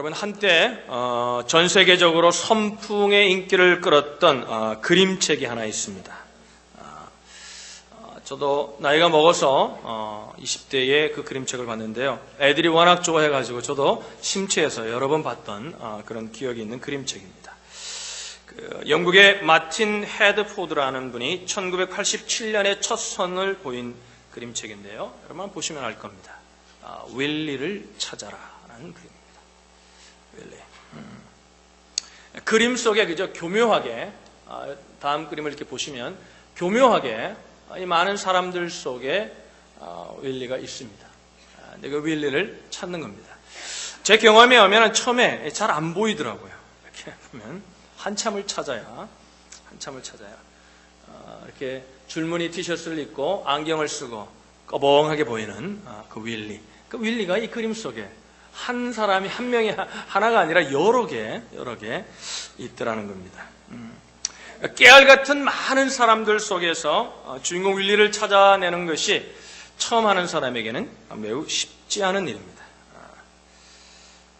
여러분 한때 전 세계적으로 선풍의 인기를 끌었던 그림책이 하나 있습니다. 저도 나이가 먹어서 20대에 그 그림책을 봤는데요. 애들이 워낙 좋아해가지고 저도 심취해서 여러 번 봤던 그런 기억이 있는 그림책입니다. 영국의 마틴 헤드포드라는 분이 1987년에 첫 선을 보인 그림책인데요. 여러분 보시면 알 겁니다. 윌리를 찾아라라는 그림입니다. 윌리. 그림 속에 그저 교묘하게 다음 그림을 이렇게 보시면 교묘하게 이 많은 사람들 속에 윌리가 있습니다. 근데 그 윌리를 찾는 겁니다. 제 경험에 의하면 처음에 잘 안 보이더라고요. 이렇게 보면 한참을 찾아야 이렇게 줄무늬 티셔츠를 입고 안경을 쓰고 꺼벙하게 보이는 그 윌리. 그 윌리가 이 그림 속에 한 사람이 한 명이 하나가 아니라 여러 개 있더라는 겁니다. 깨알 같은 많은 사람들 속에서 주인공 윌리를 찾아내는 것이 처음 하는 사람에게는 매우 쉽지 않은 일입니다.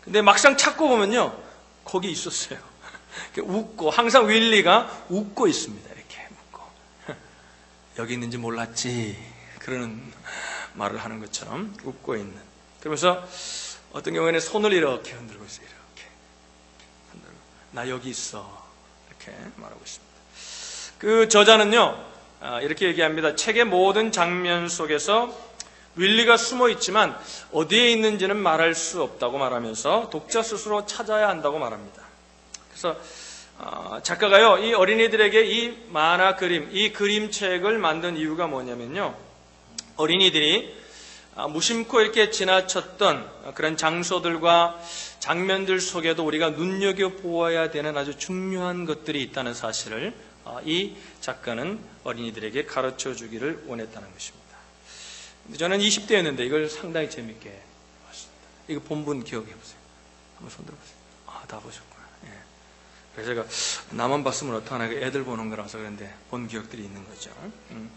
근데 막상 찾고 보면요, 거기 있었어요. 웃고, 항상 윌리가 웃고 있습니다. 이렇게 웃고. 여기 있는지 몰랐지. 그러는 말을 하는 것처럼 웃고 있는. 그러면서 어떤 경우에는 손을 이렇게 흔들고 있어요. 이렇게 흔들고. 나 여기 있어. 이렇게 말하고 있습니다. 그 저자는요, 이렇게 얘기합니다. 책의 모든 장면 속에서 윌리가 숨어 있지만 어디에 있는지는 말할 수 없다고 말하면서 독자 스스로 찾아야 한다고 말합니다. 그래서 작가가요, 이 어린이들에게 이 만화 그림, 이 그림책을 만든 이유가 뭐냐면요, 어린이들이 무심코 이렇게 지나쳤던 그런 장소들과 장면들 속에도 우리가 눈여겨보아야 되는 아주 중요한 것들이 있다는 사실을 이 작가는 어린이들에게 가르쳐 주기를 원했다는 것입니다. 저는 20대였는데 이걸 상당히 재밌게 봤습니다. 이거 본분 기억해보세요. 한번 손 들어보세요. 다 보셨구나. 예. 그래서 제가 나만 봤으면 어떡하나, 애들 보는 거라서 그런데 본 기억들이 있는 거죠.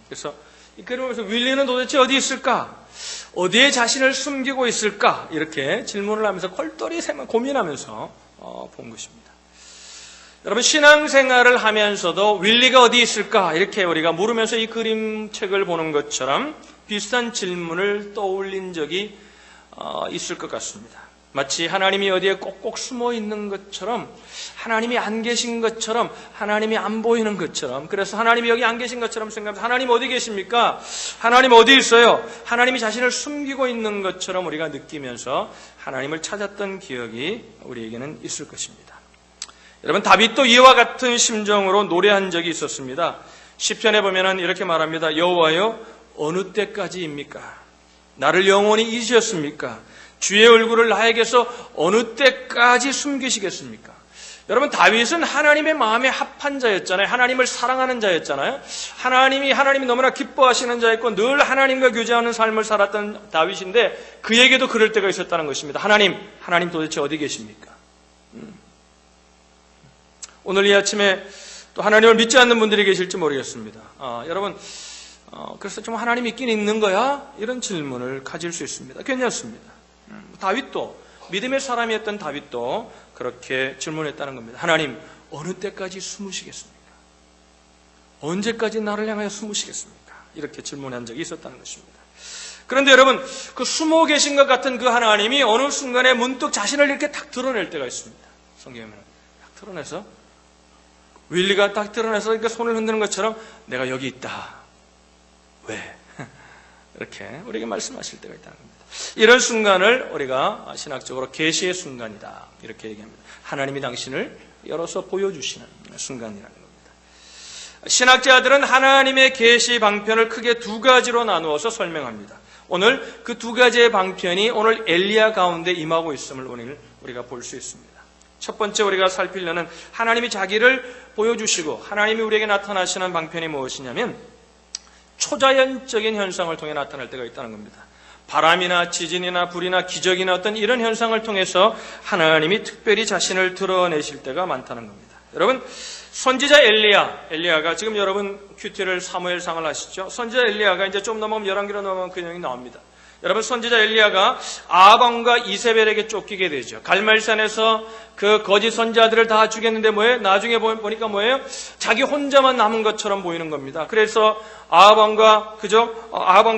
그래서 이 그림에서 윌리는 도대체 어디 있을까? 어디에 자신을 숨기고 있을까? 이렇게 질문을 하면서 꼴똘히 고민하면서 본 것입니다. 여러분, 신앙생활을 하면서도 윌리가 어디 있을까? 이렇게 우리가 물으면서 이 그림책을 보는 것처럼 비슷한 질문을 떠올린 적이 있을 것 같습니다. 마치 하나님이 어디에 꼭꼭 숨어 있는 것처럼, 하나님이 안 계신 것처럼, 하나님이 안 보이는 것처럼, 그래서 하나님이 여기 안 계신 것처럼 생각하면서 하나님 어디 계십니까? 하나님 어디 있어요? 하나님이 자신을 숨기고 있는 것처럼 우리가 느끼면서 하나님을 찾았던 기억이 우리에게는 있을 것입니다. 여러분, 다윗도 이와 같은 심정으로 노래한 적이 있었습니다. 시편에 보면은 이렇게 말합니다. 여호와여, 어느 때까지입니까? 나를 영원히 잊으셨습니까? 주의 얼굴을 나에게서 어느 때까지 숨기시겠습니까? 여러분, 다윗은 하나님의 마음에 합한 자였잖아요. 하나님을 사랑하는 자였잖아요. 하나님이 너무나 기뻐하시는 자였고 늘 하나님과 교제하는 삶을 살았던 다윗인데 그에게도 그럴 때가 있었다는 것입니다. 하나님 도대체 어디 계십니까? 오늘 이 아침에 또 하나님을 믿지 않는 분들이 계실지 모르겠습니다. 여러분, 그래서 좀 하나님이 있긴 있는 거야? 이런 질문을 가질 수 있습니다. 괜찮습니다. 다윗도, 믿음의 사람이었던 다윗도 그렇게 질문했다는 겁니다. 하나님, 어느 때까지 숨으시겠습니까? 언제까지 나를 향하여 숨으시겠습니까? 이렇게 질문한 적이 있었다는 것입니다. 그런데 여러분, 그 숨어 계신 것 같은 그 하나님이 어느 순간에 문득 자신을 이렇게 딱 드러낼 때가 있습니다. 성경에 보면 딱 드러내서, 윌리가 딱 드러내서 이렇게 손을 흔드는 것처럼 내가 여기 있다. 왜? 이렇게 우리에게 말씀하실 때가 있다는 겁니다. 이런 순간을 우리가 신학적으로 계시의 순간이다. 이렇게 얘기합니다. 하나님이 당신을 열어서 보여주시는 순간이라는 겁니다. 신학자들은 하나님의 계시 방편을 크게 두 가지로 나누어서 설명합니다. 오늘 그 두 가지의 방편이 오늘 엘리야 가운데 임하고 있음을 오늘 우리가 볼 수 있습니다. 첫 번째 우리가 살피려는 하나님이 자기를 보여주시고 하나님이 우리에게 나타나시는 방편이 무엇이냐면 초자연적인 현상을 통해 나타날 때가 있다는 겁니다. 바람이나 지진이나 불이나 기적이나 어떤 이런 현상을 통해서 하나님이 특별히 자신을 드러내실 때가 많다는 겁니다. 여러분, 선지자 엘리야가 지금 여러분 큐티를 사무엘상을 하시죠. 선지자 엘리야가 이제 좀 넘어가면 11개로 넘어가면 그 내용이 나옵니다. 여러분, 선지자 엘리야가 아합왕과 이세벨에게 쫓기게 되죠. 갈멜산에서 그 거짓 선지자들을 다 죽였는데 뭐예요? 나중에 보니까 뭐예요? 자기 혼자만 남은 것처럼 보이는 겁니다. 그래서 아합왕과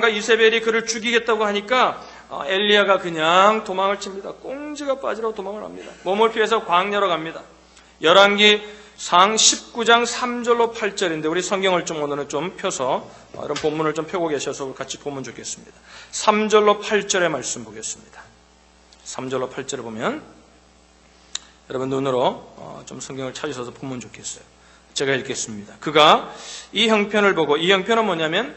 이세벨이 그를 죽이겠다고 하니까 엘리야가 그냥 도망을 칩니다. 꽁지가 빠지라고 도망을 합니다. 몸을 피해서 광야로 갑니다. 열왕기 상 19장 3절로 8절인데 우리 성경을 좀 오늘은 좀 펴서 이런 본문을 좀 펴고 계셔서 같이 보면 좋겠습니다. 3절로 8절의 말씀 보겠습니다. 3절로 8절을 보면 여러분 눈으로 좀 성경을 찾으셔서 보면 좋겠어요. 제가 읽겠습니다. 그가 이 형편을 보고, 이 형편은 뭐냐면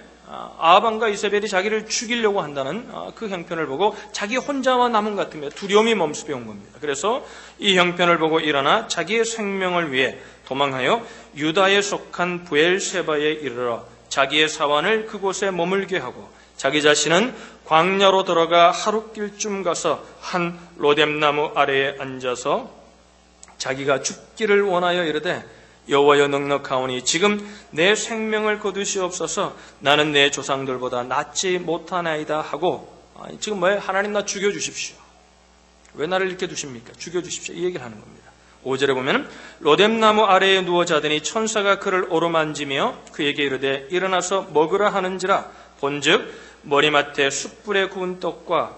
아합왕과 이세벨이 자기를 죽이려고 한다는 그 형편을 보고 자기 혼자만 남은 것 같으며 두려움이 몸속에 온 겁니다. 그래서 이 형편을 보고 일어나 자기의 생명을 위해 도망하여 유다에 속한 부엘세바에 이르러 자기의 사환을 그곳에 머물게 하고 자기 자신은 광야로 들어가 하룻길쯤 가서 한 로뎀나무 아래에 앉아서 자기가 죽기를 원하여 이르되 여호와여 넉넉하오니 지금 내 생명을 거두시옵소서. 나는 내 조상들보다 낫지 못하나이다 하고, 지금 뭐예요? 하나님 나 죽여주십시오. 왜 나를 이렇게 두십니까? 죽여주십시오. 이 얘기를 하는 겁니다. 5절에 보면 로뎀나무 아래에 누워 자더니 천사가 그를 오로만지며 그에게 이르되 일어나서 먹으라 하는지라. 본즉 머리맡에 숯불에 구운 떡과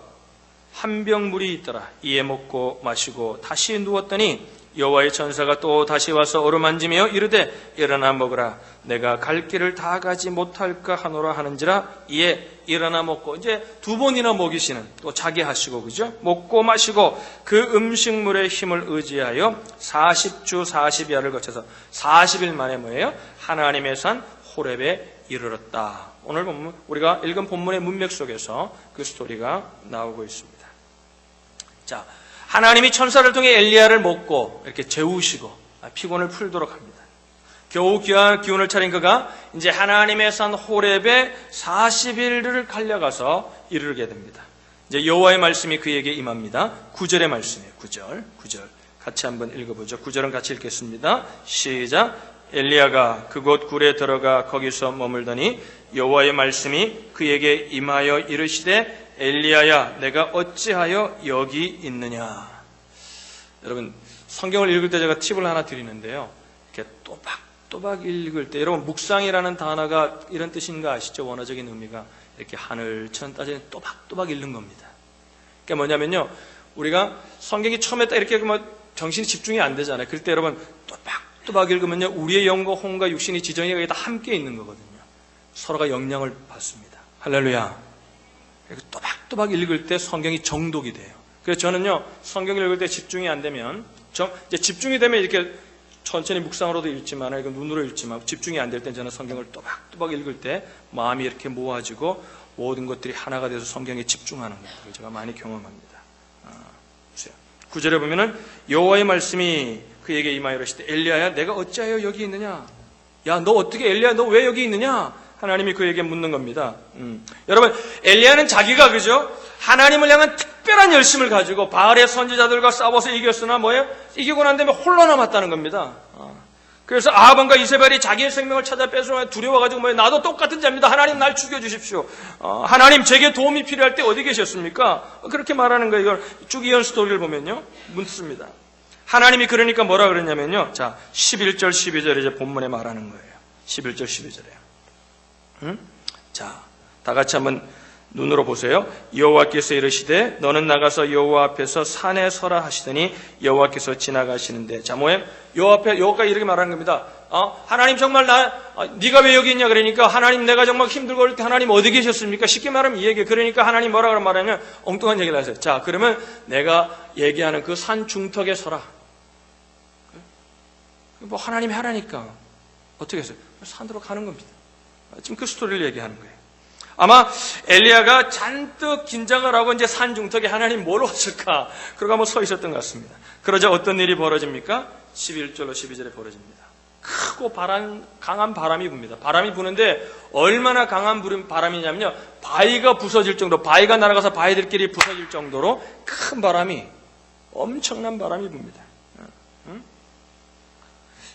한 병 물이 있더라. 이에 먹고 마시고 다시 누웠더니 여호와의 천사가 또 다시 와서 어루만지며 이르되 일어나 먹으라. 내가 갈 길을 다 가지 못할까 하노라 하는지라. 이에 일어나 먹고, 이제 두 번이나 먹이시는, 또 자기 하시고, 그죠? 먹고 마시고 그 음식물의 힘을 의지하여 40주 40야를 거쳐서 40일 만에 뭐예요? 하나님의 산 호렙에 이르렀다. 오늘 본문, 우리가 읽은 본문의 문맥 속에서 그 스토리가 나오고 있습니다. 자, 하나님이 천사를 통해 엘리야를 먹고 이렇게 재우시고 피곤을 풀도록 합니다. 겨우 기운을 차린 그가 이제 하나님의 산 호렙에 40일을 달려가서 이르게 됩니다. 이제 여호와의 말씀이 그에게 임합니다. 9절의 말씀이에요. 9절 같이 한번 읽어보죠. 9절은 같이 읽겠습니다. 시작. 엘리야가 그곳 굴에 들어가 거기서 머물더니 여호와의 말씀이 그에게 임하여 이르시되 엘리야야 내가 어찌하여 여기 있느냐. 여러분, 성경을 읽을 때 제가 팁을 하나 드리는데요, 이렇게 또박또박 읽을 때, 여러분 묵상이라는 단어가 이런 뜻인가 아시죠? 원어적인 의미가 이렇게 하늘처럼 따지는 또박또박 읽는 겁니다. 그게 뭐냐면요, 우리가 성경이 처음에 딱 이렇게 정신이 집중이 안 되잖아요. 그럴 때 여러분 또박또박 읽으면요, 우리의 영과 혼과 육신이 지정이 다 함께 있는 거거든요. 서로가 영향을 받습니다. 할렐루야. 또박또박 읽을 때 성경이 정독이 돼요. 그래서 저는요, 성경을 읽을 때 집중이 안 되면, 이제 집중이 되면 이렇게 천천히 묵상으로도 읽지만, 이거 눈으로 읽지만, 집중이 안 될 때 저는 성경을 또박또박 읽을 때 마음이 이렇게 모아지고 모든 것들이 하나가 돼서 성경에 집중하는 것들을 제가 많이 경험합니다. 보세요. 9절에 보면은 여호와의 말씀이 그에게 임하여 이르시되 엘리야야 내가 어찌하여 여기 있느냐. 야, 너 어떻게 엘리야 너 왜 여기 있느냐? 하나님이 그에게 묻는 겁니다. 여러분, 엘리야는 자기가 그죠? 하나님을 향한 특별한 열심을 가지고 바알의 선지자들과 싸워서 이겼으나 뭐예요? 이기고 난 다음에 홀로 남았다는 겁니다. 그래서 아합왕과 이세벨이 자기의 생명을 찾아 뺏으면 두려워가지고 뭐예요? 나도 똑같은 자입니다. 하나님 날 죽여주십시오. 하나님 제게 도움이 필요할 때 어디 계셨습니까? 그렇게 말하는 거예요. 이걸 쭉 이은 스토리를 보면요, 묻습니다. 하나님이 그러니까 뭐라 그랬냐면요, 자 11절 12절에 이제 본문에 말하는 거예요. 11절 12절에 자, 다 같이 한번 눈으로 보세요. 여호와께서 이르시되 너는 나가서 여호와 앞에서 산에 서라 하시더니 여호와께서 지나가시는데, 자 뭐예요? 여호와가 이렇게 말하는 겁니다. 하나님 정말 네가 왜 여기 있냐 그러니까, 하나님 내가 정말 힘들고 그럴 때 하나님 어디 계셨습니까? 쉽게 말하면 이 얘기. 그러니까 하나님 뭐라고 말하냐면 엉뚱한 얘기를 하세요. 자, 그러면 내가 얘기하는 그 산 중턱에 서라. 뭐 하나님이 하라니까 어떻게 했어요? 산으로 가는 겁니다. 지금 그 스토리를 얘기하는 거예요. 아마 엘리야가 잔뜩 긴장을 하고 이제 산 중턱에 하나님 뭘 왔을까? 그러고 한번 서 있었던 것 같습니다. 그러자 어떤 일이 벌어집니까? 11절로 12절에 벌어집니다. 크고 강한 바람이 붑니다. 바람이 부는데 얼마나 강한 바람이냐면요, 바위가 부서질 정도, 바위가 날아가서 바위들끼리 부서질 정도로 큰 바람이, 엄청난 바람이 붑니다.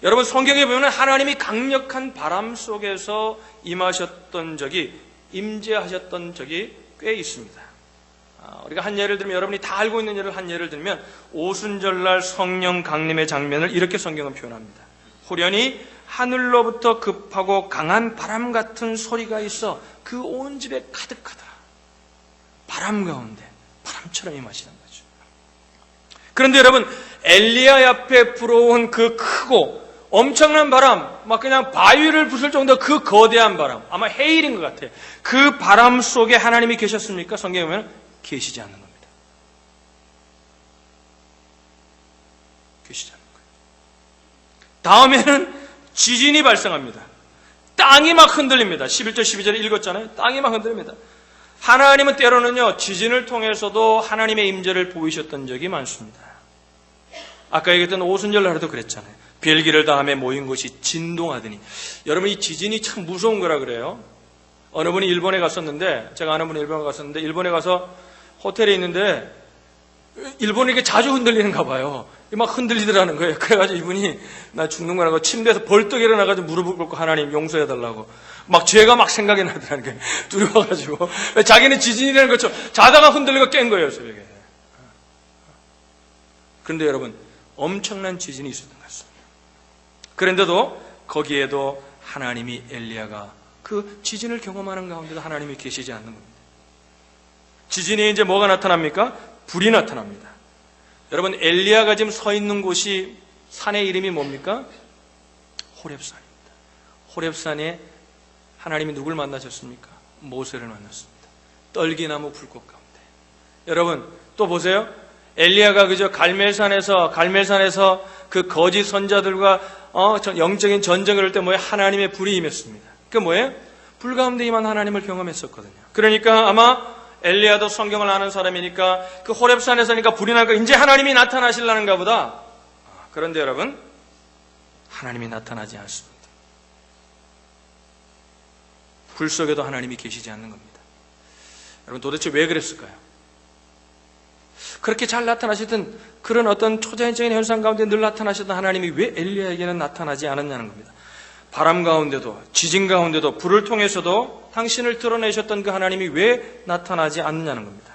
여러분, 성경에 보면 하나님이 강력한 바람 속에서 임하셨던 적이, 임재하셨던 적이 꽤 있습니다. 우리가 한 예를 들면 여러분이 다 알고 있는 예를 한 예를 들면 오순절날 성령 강림의 장면을 이렇게 성경은 표현합니다. 호련히 하늘로부터 급하고 강한 바람 같은 소리가 있어 그 온 집에 가득하더라. 바람 가운데 바람처럼 임하시는 거죠. 그런데 여러분, 엘리야 앞에 불어온 그 크고 엄청난 바람, 막 그냥 바위를 부술 정도 그 거대한 바람, 아마 헤일인 것 같아요. 그 바람 속에 하나님이 계셨습니까? 성경에 보면 계시지 않는 겁니다. 계시지 않는 거예요. 다음에는 지진이 발생합니다. 땅이 막 흔들립니다. 11절 12절에 읽었잖아요. 땅이 막 흔들립니다. 하나님은 때로는요, 지진을 통해서도 하나님의 임재를 보이셨던 적이 많습니다. 아까 얘기했던 오순절날에도 그랬잖아요. 별기를 다음에 모인 곳이 진동하더니. 여러분, 이 지진이 참 무서운 거라 그래요. 어느 분이 일본에 갔었는데, 제가 아는 분이 일본에 갔었는데, 일본에 가서 호텔에 있는데 일본이 이렇게 자주 흔들리는가 봐요. 막 흔들리더라는 거예요. 그래가지고 이분이 나 죽는 거라고 침대에서 벌떡 일어나가지고 무릎을 꿇고 하나님 용서해달라고 막 죄가 막 생각이 나더라는 거예요. 두려워가지고. 자기는 지진이라는 것처럼 자다가 흔들리고 깬 거예요, 새벽에. 그런데 여러분, 엄청난 지진이 있었던 것 같습니다. 그런데도 거기에도 하나님이 엘리야가 그 지진을 경험하는 가운데도 하나님이 계시지 않는 겁니다. 지진에 이제 뭐가 나타납니까? 불이 나타납니다. 여러분, 엘리야가 지금 서 있는 곳이 산의 이름이 뭡니까? 호렙산입니다. 호렙산에 하나님이 누굴 만나셨습니까? 모세를 만났습니다. 떨기나무 불꽃 가운데. 여러분, 또 보세요. 엘리야가 그저 갈멜산에서 그 거짓 선자들과 영적인 전쟁을 할 때 뭐예요? 하나님의 불이 임했습니다. 그 뭐예요? 불 가운데 임한 하나님을 경험했었거든요. 그러니까 아마 엘리야도 성경을 아는 사람이니까 그 호렙산에서니까 불이 나니까 이제 하나님이 나타나시려는가 보다. 그런데 여러분, 하나님이 나타나지 않습니다. 불 속에도 하나님이 계시지 않는 겁니다. 여러분, 도대체 왜 그랬을까요? 그렇게 잘 나타나시던 그런 어떤 초자연적인 현상 가운데 늘 나타나시던 하나님이 왜 엘리야에게는 나타나지 않았냐는 겁니다. 바람 가운데도 지진 가운데도 불을 통해서도 당신을 드러내셨던 그 하나님이 왜 나타나지 않느냐는 겁니다.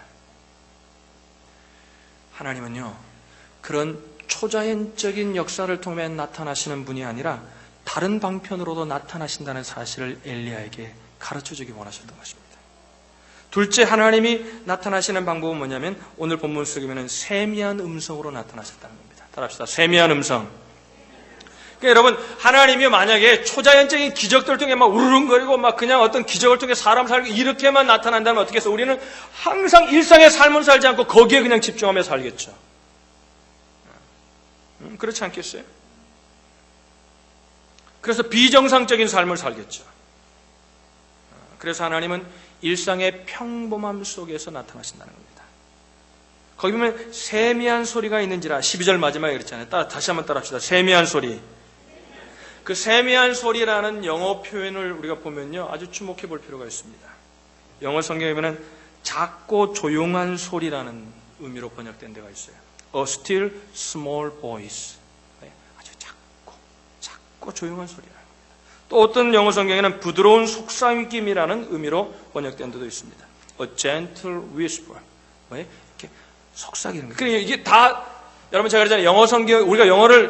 하나님은요, 그런 초자연적인 역사를 통해 나타나시는 분이 아니라 다른 방편으로도 나타나신다는 사실을 엘리야에게 가르쳐주기 원하셨던 것입니다. 둘째, 하나님이 나타나시는 방법은 뭐냐면 오늘 본문 속에 보면 세미한 음성으로 나타나셨다는 겁니다. 따라합시다. 세미한 음성. 그러니까 여러분, 하나님이 만약에 초자연적인 기적들 통해 막 우르릉거리고 막 그냥 어떤 기적을 통해 사람 살고 이렇게만 나타난다면 어떻게 해서 우리는 항상 일상의 삶을 살지 않고 거기에 그냥 집중하며 살겠죠. 그렇지 않겠어요? 그래서 비정상적인 삶을 살겠죠. 그래서 하나님은 일상의 평범함 속에서 나타나신다는 겁니다. 거기 보면 세미한 소리가 있는지라 12절 마지막에 그랬잖아요. 다시 한번 따라합시다. 세미한 소리. 그 세미한 소리라는 영어 표현을 우리가 보면요, 아주 주목해 볼 필요가 있습니다. 영어 성경에 보면 작고 조용한 소리라는 의미로 번역된 데가 있어요. A still small voice. 아주 작고 조용한 소리라는 겁니다. 또 어떤 영어 성경에는 부드러운 속삭임이라는 의미로 번역된 데도 있습니다. A gentle whisper. 이렇게 속삭이는 거예요. 그러니까 이게 다 여러분, 제가 그러잖아요. 영어 성경, 우리가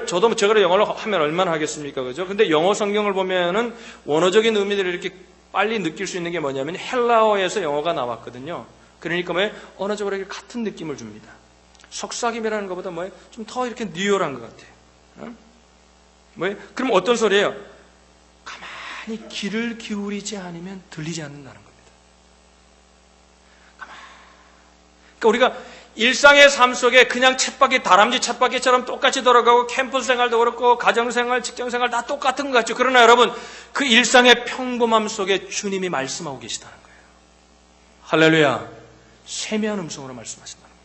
저도 영어를 하면 얼마나 하겠습니까? 그죠? 근데 영어 성경을 보면은 원어적인 의미들을 이렇게 빨리 느낄 수 있는 게 뭐냐면 헬라어에서 영어가 나왔거든요. 그러니까 언어적으로 이렇게 같은 느낌을 줍니다. 속삭임이라는 것보다 좀 더 이렇게 리얼한 것 같아요. 그럼 어떤 소리예요? 가만히 귀를 기울이지 않으면 들리지 않는다는 겁니다. 그러니까 우리가 일상의 삶 속에 그냥 다람쥐 쳇바퀴처럼 똑같이 돌아가고 캠퍼스 생활도 그렇고 가정생활, 직장생활 다 똑같은 것 같죠. 그러나 여러분, 그 일상의 평범함 속에 주님이 말씀하고 계시다는 거예요. 할렐루야. 세미한 음성으로 말씀하신다는 겁니다.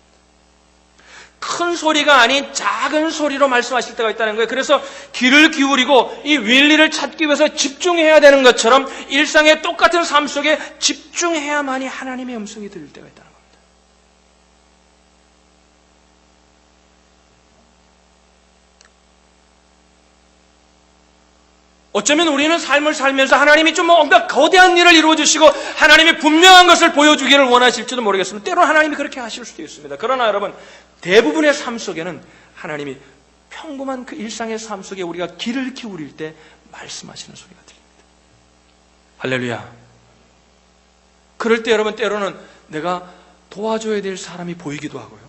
큰 소리가 아닌 작은 소리로 말씀하실 때가 있다는 거예요. 그래서 귀를 기울이고 이 윌리를 찾기 위해서 집중해야 되는 것처럼 일상의 똑같은 삶 속에 집중해야만이 하나님의 음성이 들릴 때가 있다는 거예요. 어쩌면 우리는 삶을 살면서 하나님이 좀 뭔가 거대한 일을 이루어주시고 하나님이 분명한 것을 보여주기를 원하실지도 모르겠습니다. 때로는 하나님이 그렇게 하실 수도 있습니다. 그러나 여러분, 대부분의 삶 속에는 하나님이 평범한 그 일상의 삶 속에 우리가 길을 기울일 때 말씀하시는 소리가 들립니다. 할렐루야. 그럴 때 여러분, 때로는 내가 도와줘야 될 사람이 보이기도 하고요.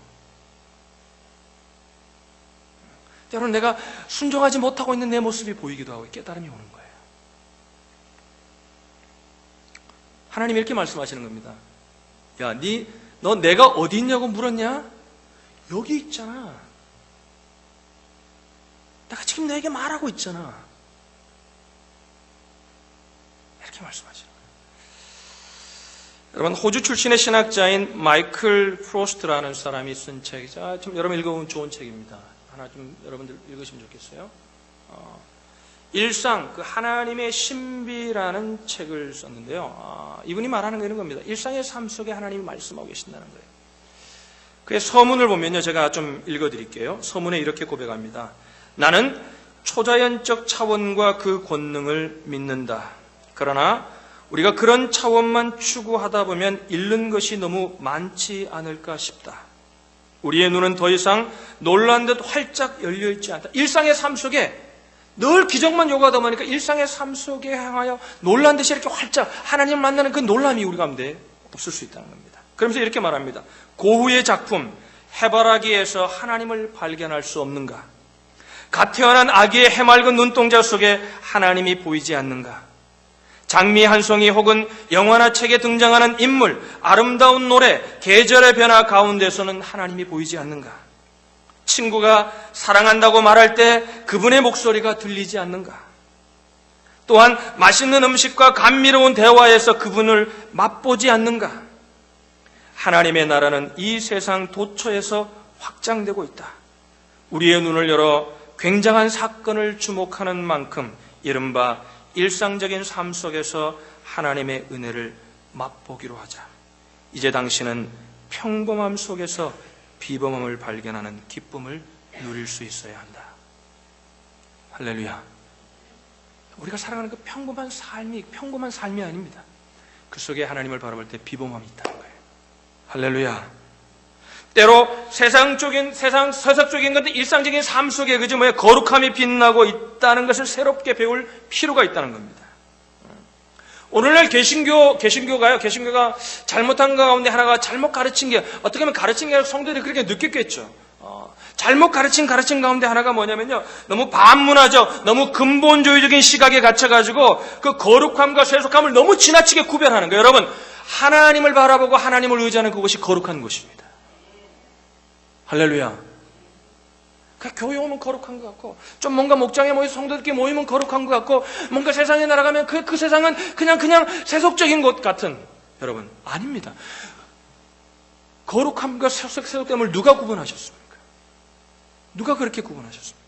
때로는 내가 순종하지 못하고 있는 내 모습이 보이기도 하고 깨달음이 오는 거예요. 하나님이 이렇게 말씀하시는 겁니다. 야, 너 내가 어디 있냐고 물었냐? 여기 있잖아. 내가 지금 너에게 말하고 있잖아. 이렇게 말씀하시는 거예요. 여러분, 호주 출신의 신학자인 마이클 프로스트라는 사람이 쓴 책이죠. 좀 여러분 읽어보면 좋은 책입니다. 하나 좀 여러분들 읽으시면 좋겠어요. 일상, 그 하나님의 신비라는 책을 썼는데요. 이분이 말하는 게 이런 겁니다. 일상의 삶 속에 하나님이 말씀하고 계신다는 거예요. 그의 서문을 보면요, 제가 좀 읽어드릴게요. 서문에 이렇게 고백합니다. 나는 초자연적 차원과 그 권능을 믿는다. 그러나 우리가 그런 차원만 추구하다 보면 잃는 것이 너무 많지 않을까 싶다. 우리의 눈은 더 이상 놀란 듯 활짝 열려있지 않다. 일상의 삶 속에 늘 기적만 요구하다 보니까 일상의 삶 속에 향하여 놀란 듯이 이렇게 활짝 하나님을 만나는 그 놀람이 우리 가운데 없을 수 있다는 겁니다. 그러면서 이렇게 말합니다. 고흐의 작품 해바라기에서 하나님을 발견할 수 없는가? 갓 태어난 아기의 해맑은 눈동자 속에 하나님이 보이지 않는가? 장미 한 송이 혹은 영화나 책에 등장하는 인물, 아름다운 노래, 계절의 변화 가운데서는 하나님이 보이지 않는가? 친구가 사랑한다고 말할 때 그분의 목소리가 들리지 않는가? 또한 맛있는 음식과 감미로운 대화에서 그분을 맛보지 않는가? 하나님의 나라는 이 세상 도처에서 확장되고 있다. 우리의 눈을 열어 굉장한 사건을 주목하는 만큼 이른바 일상적인 삶 속에서 하나님의 은혜를 맛보기로 하자. 이제 당신은 평범함 속에서 비범함을 발견하는 기쁨을 누릴 수 있어야 한다. 할렐루야. 우리가 살아가는 그 평범한 삶이 아닙니다. 그 속에 하나님을 바라볼 때 비범함이 있다는 거예요. 할렐루야. 때로 세상적인 건데 일상적인 삶 속에 거룩함이 빛나고 있다는 것을 새롭게 배울 필요가 있다는 겁니다. 오늘날 개신교가 잘못한 가운데 하나가 잘못 가르친 게 어떻게 보면 가르친 게 성도들이 그렇게 느꼈겠죠. 잘못 가르친 가운데 하나가 뭐냐면요, 너무 반문화적, 너무 근본주의적인 시각에 갇혀가지고 그 거룩함과 세속함을 너무 지나치게 구별하는 거예요. 여러분, 하나님을 바라보고 하나님을 의지하는 그것이 거룩한 것입니다. 할렐루야. 교회 오면 거룩한 것 같고, 좀 뭔가 목장에 모여서 성도들끼리 모이면 거룩한 것 같고, 뭔가 세상에 날아가면 그 세상은 그냥 세속적인 것 같은. 여러분, 아닙니다. 거룩함과 세속됨을 누가 구분하셨습니까? 누가 그렇게 구분하셨습니까?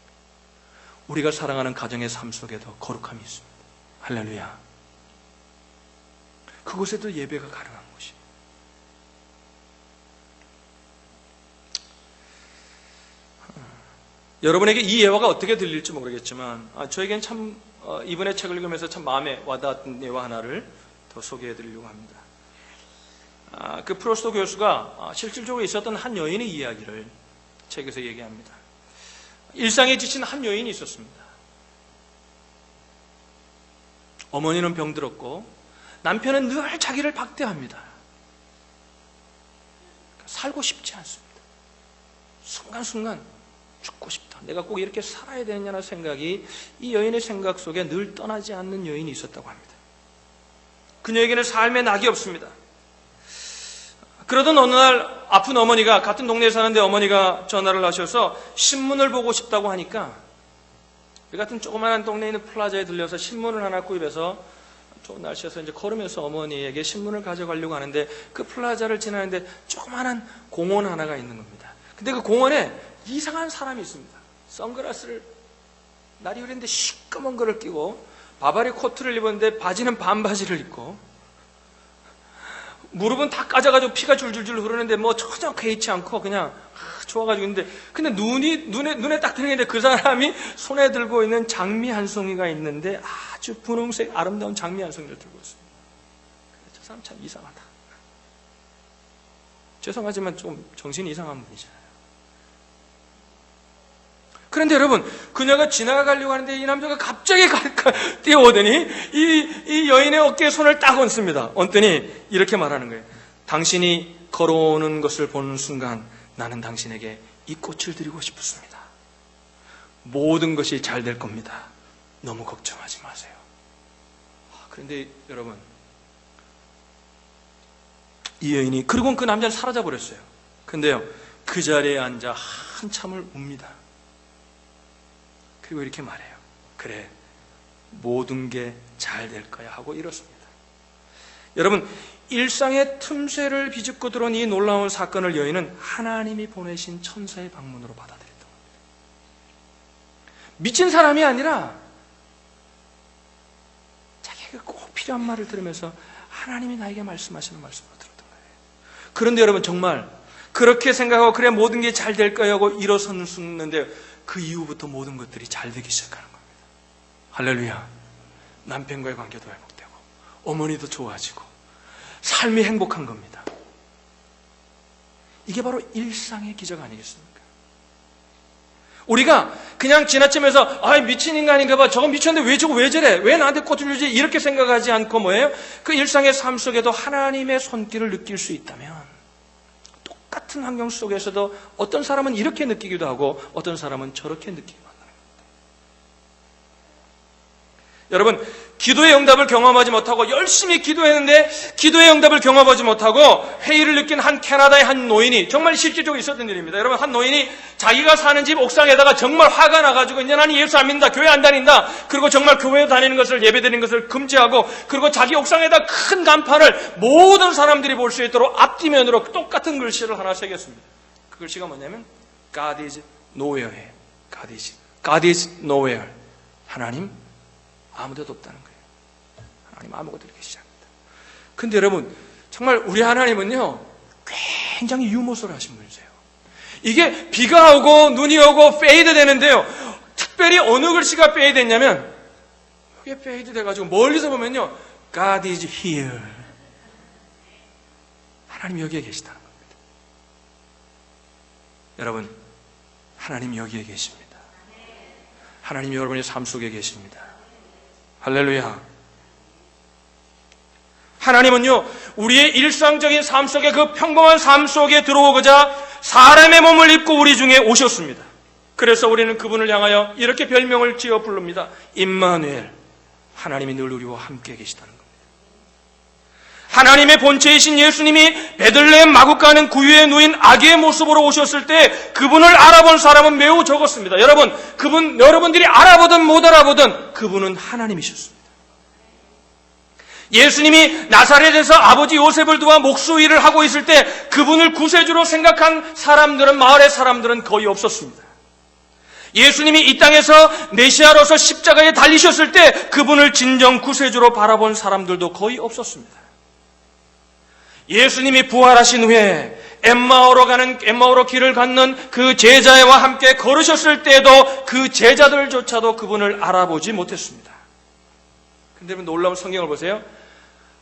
우리가 사랑하는 가정의 삶 속에도 거룩함이 있습니다. 할렐루야. 그곳에도 예배가 가능한 것이. 여러분에게 이 예화가 어떻게 들릴지 모르겠지만 저에겐 참 이번에 책을 읽으면서 참 마음에 와닿았던 예화 하나를 더 소개해드리려고 합니다. 그 프로스트 교수가 실질적으로 있었던 한 여인의 이야기를 책에서 얘기합니다. 일상에 지친 한 여인이 있었습니다. 어머니는 병들었고 남편은 늘 자기를 박대합니다. 살고 싶지 않습니다. 순간순간 죽고 싶다. 내가 꼭 이렇게 살아야 되느냐는 생각이 이 여인의 생각 속에 늘 떠나지 않는 여인이 있었다고 합니다. 그녀에게는 삶의 낙이 없습니다. 그러던 어느 날 아픈 어머니가, 같은 동네에 사는데 어머니가 전화를 하셔서 신문을 보고 싶다고 하니까 우리 같은 조그마한 동네에 있는 플라자에 들려서 신문을 하나 구입해서 좋은 날씨에서 이제 걸으면서 어머니에게 신문을 가져가려고 하는데 그 플라자를 지나는데 조그마한 공원 하나가 있는 겁니다. 근데 그 공원에 이상한 사람이 있습니다. 선글라스를 날이 흐린데 시꺼먼 거를 끼고 바바리 코트를 입었는데 바지는 반바지를 입고 무릎은 다 까져가지고 피가 줄줄줄 흐르는데 뭐 전혀 개의치 않고 그냥 좋아가지고 있는데, 근데 눈에 딱 들리는데 그 사람이 손에 들고 있는 장미 한 송이가 있는데 아주 분홍색 아름다운 장미 한 송이를 들고 있어요. 저 사람 참 이상하다. 죄송하지만 좀 정신이 이상한 분이잖아요. 그런데 여러분, 그녀가 지나가려고 하는데 이 남자가 갑자기 뛰어오더니 이 여인의 어깨에 손을 딱 얹습니다. 얹더니 이렇게 말하는 거예요. 당신이 걸어오는 것을 보는 순간 나는 당신에게 이 꽃을 드리고 싶었습니다. 모든 것이 잘 될 겁니다. 너무 걱정하지 마세요. 그런데 여러분, 이 여인이, 그리고는 그 남자는 사라져 버렸어요. 근데요, 그 자리에 앉아 한참을 웁니다. 그리고 이렇게 말해요. 그래, 모든 게 잘 될 거야 하고 이렇습니다. 여러분, 일상의 틈새를 비집고 들어온 이 놀라운 사건을 여인은 하나님이 보내신 천사의 방문으로 받아들였던 겁니다. 미친 사람이 아니라 자기가 꼭 필요한 말을 들으면서 하나님이 나에게 말씀하시는 말씀으로 들었던 거예요. 그런데 여러분, 정말 그렇게 생각하고 그래 모든 게 잘 될 거야 하고 일어섰는데 그 이후부터 모든 것들이 잘 되기 시작하는 겁니다. 할렐루야. 남편과의 관계도 회복되고 어머니도 좋아지고 삶이 행복한 겁니다. 이게 바로 일상의 기적 아니겠습니까? 우리가 그냥 지나치면서 미친 인간인가 봐, 저건 미쳤는데 왜 저거 왜 저래, 왜 나한테 꽃을 주지, 이렇게 생각하지 않고 뭐예요? 그 일상의 삶 속에도 하나님의 손길을 느낄 수 있다면 똑같은 환경 속에서도 어떤 사람은 이렇게 느끼기도 하고 어떤 사람은 저렇게 느끼기도 한다는 겁니다. 여러분, 기도의 응답을 경험하지 못하고 열심히 기도했는데 기도의 응답을 경험하지 못하고 회의를 느낀 한 캐나다의 한 노인이, 정말 실질적으로 있었던 일입니다. 여러분, 한 노인이 자기가 사는 집 옥상에다가 정말 화가 나가지고 이제 나는 예수 안 믿는다, 교회 안 다닌다, 그리고 정말 교회 다니는 것을, 예배드리는 것을 금지하고, 그리고 자기 옥상에다 큰 간판을 모든 사람들이 볼 수 있도록 앞뒤면으로 똑같은 글씨를 하나 새겼습니다. 그 글씨가 뭐냐면 God is nowhere예요. God is nowhere. 하나님 아무데도 없다는 거예요. 하나님 아무것도 계시지 않는다. 근데 여러분, 정말 우리 하나님은요, 굉장히 유머스를 하신 분이세요. 이게 비가 오고 눈이 오고 페이드 되는데요, 특별히 어느 글씨가 페이드 됐냐면, 이게 페이드 돼가지고 멀리서 보면요, God is here. 하나님 여기에 계시다는 겁니다. 여러분, 하나님 여기에 계십니다. 하나님 여러분의 삶 속에 계십니다. 할렐루야. 하나님은요, 우리의 일상적인 삶 속에, 그 평범한 삶 속에 들어오고자 사람의 몸을 입고 우리 중에 오셨습니다. 그래서 우리는 그분을 향하여 이렇게 별명을 지어 부릅니다. 임마누엘. 하나님이 늘 우리와 함께 계시다는 겁니다. 하나님의 본체이신 예수님이 베들레헴 마구가는 구유에 누인 아기의 모습으로 오셨을 때 그분을 알아본 사람은 매우 적었습니다. 여러분들이 알아보든 못 알아보든 그분은 하나님이셨습니다. 예수님이 나사렛에서 아버지 요셉을 도와 목수 일을 하고 있을 때 그분을 구세주로 생각한 사람들은, 마을의 사람들은 거의 없었습니다. 예수님이 이 땅에서 메시아로서 십자가에 달리셨을 때 그분을 진정 구세주로 바라본 사람들도 거의 없었습니다. 예수님이 부활하신 후에 엠마오로 길을 걷는 그 제자와 함께 걸으셨을 때에도 그 제자들조차도 그분을 알아보지 못했습니다. 근데 놀라운 성경을 보세요.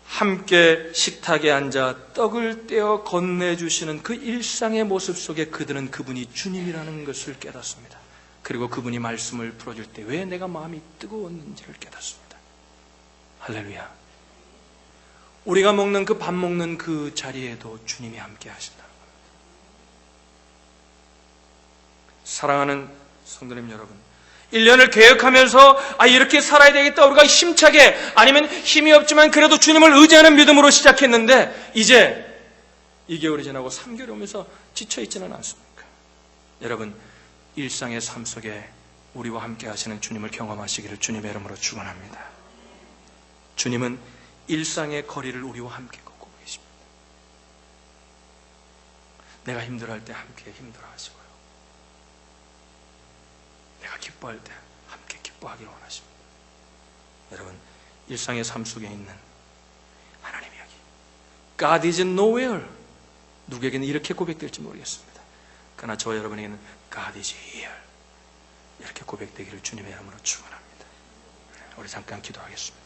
함께 식탁에 앉아 떡을 떼어 건네주시는 그 일상의 모습 속에 그들은 그분이 주님이라는 것을 깨닫습니다. 그리고 그분이 말씀을 풀어줄 때 왜 내가 마음이 뜨거웠는지를 깨닫습니다. 할렐루야. 우리가 먹는 그 밥 먹는 그 자리에도 주님이 함께 하신다는 겁니다. 사랑하는 성도님 여러분, 1년을 계획하면서 이렇게 살아야 되겠다, 우리가 힘차게, 아니면 힘이 없지만 그래도 주님을 의지하는 믿음으로 시작했는데 이제 2개월이 지나고 3개월이 오면서 지쳐있지는 않습니까? 여러분, 일상의 삶 속에 우리와 함께 하시는 주님을 경험하시기를 주님의 이름으로 축원합니다. 주님은 일상의 거리를 우리와 함께 걷고 계십니다. 내가 힘들어할 때 함께 힘들어하시고요, 내가 기뻐할 때 함께 기뻐하기를 원하십니다. 여러분, 일상의 삶 속에 있는 하나님이 여기 God is nowhere. 누구에게는 이렇게 고백될지 모르겠습니다. 그러나 저와 여러분에게는 God is here. 이렇게 고백되기를 주님의 이름으로 축원합니다. 우리 잠깐 기도하겠습니다.